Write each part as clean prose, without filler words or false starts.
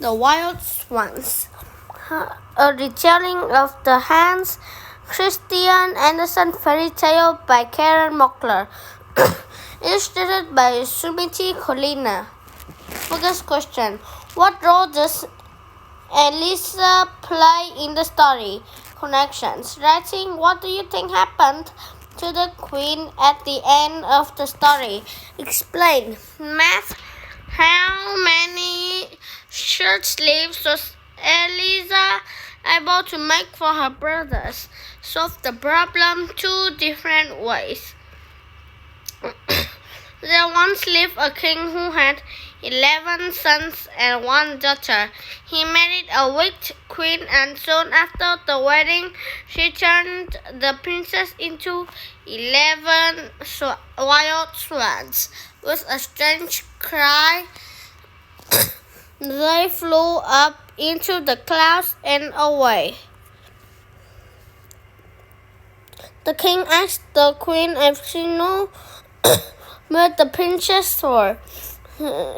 The Wild Swans, a retelling of the Hans Christian Andersen fairy tale by Karen Mockler, illustrated by Sumiti Kolina. Focus question: what role does Elisa play in the story? Connections. Writing: what do you think happened to the queen at the end of the story? Explain. Math: how many shirt sleeves was Elisa able to make for her brothers? Solve the problem two different ways. There once lived a king who had 11 sons and one daughter. He married a wicked queen, and soon after the wedding, she turned the princess into 11 wild swans. With a strange cry, they flew up into the clouds and away. The king asked the queen if she knew where the princess were.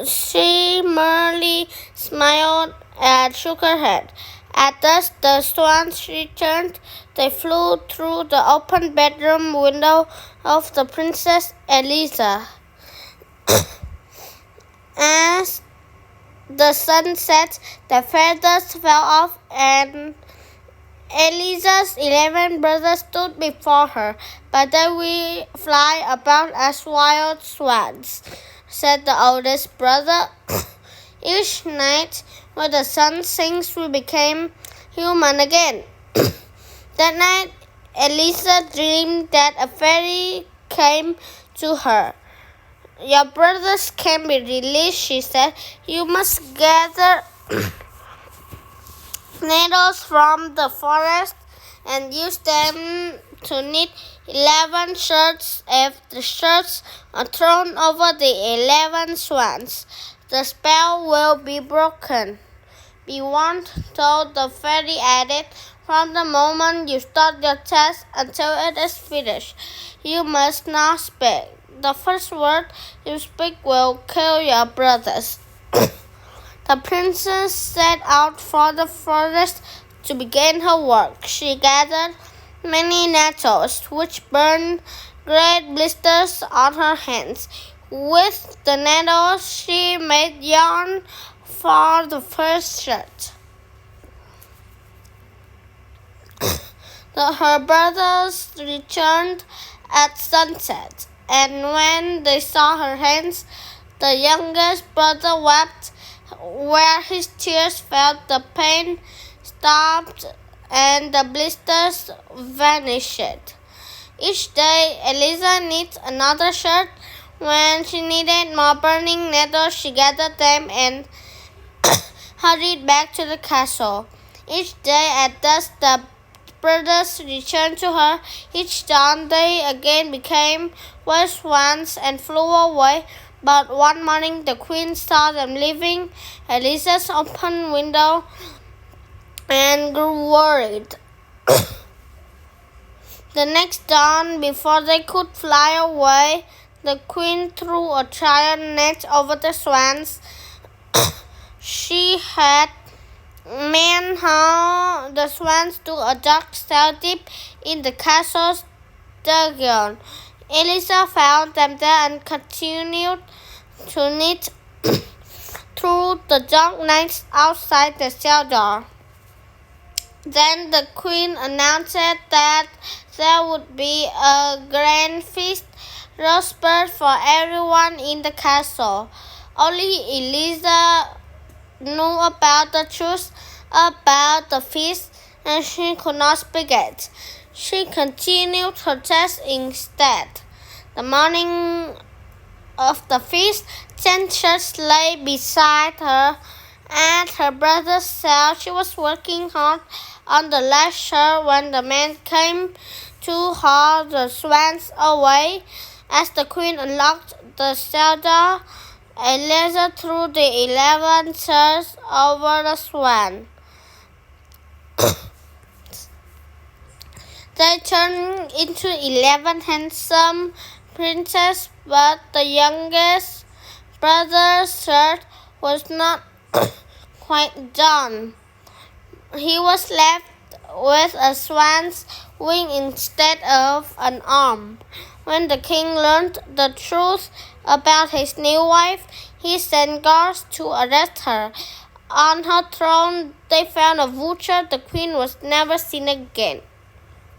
She merely smiled and shook her head. At dusk, the swans returned. They flew through the open bedroom window of the Princess Elisa. As the sun set, the feathers fell off, and Elisa's 11 brothers stood before her. But they will fly about as wild swans, said the oldest brother. Each night, when the sun sinks, we became human again. That night, Elisa dreamed that a fairy came to her. Your brothers can be released, she said. You must gather needles from the forest and use them to knit 11 shirts. If the shirts are thrown over the 11 swans, the spell will be broken. Be warned, told the fairy, added, from the moment you start your task until it is finished, you must not speak. The first word you speak will kill your brothers. The princess set out for the forest to begin her work. She gathered many nettles, which burned great blisters on her hands. With the nettles, she made yarn for the first shirt. Her brothers returned at sunset, and when they saw her hands, the youngest brother wept. Where his tears fell, the pain stopped and the blisters vanished. Each day, Elisa knit another shirt. When she needed more burning nettles, she gathered them and hurried back to the castle. Each day at dusk, the brothers returned to her. Each dawn, they again became wild swans and flew away. But one morning, the queen saw them leaving Elisa's open window and grew worried. The next dawn, before they could fly away, the queen threw a giant net over the swans. She had manhauled the swans to a dark cell deep in the castle's dungeon. Elisa found them there and continued to knit through the dark nights outside the cell door. Then the queen announced that there would be a grand feast, roast bird for everyone in the castle. Only Elisa knew about the truth about the feast, and she could not speak it. She continued her task instead. The morning of the feast, 10 shirts lay beside her. At her brother's cell, she was working hard on the last shirt when the man came to haul the swans away. As the queen unlocked the cell door, Eliza threw the 11 shirts over the swan. They turned into 11 handsome princes, but the youngest brother's shirt was not quite done. He was left with a swan's wing instead of an arm. When the king learned the truth about his new wife, he sent guards to arrest her. On her throne, they found a vulture. The queen was never seen again.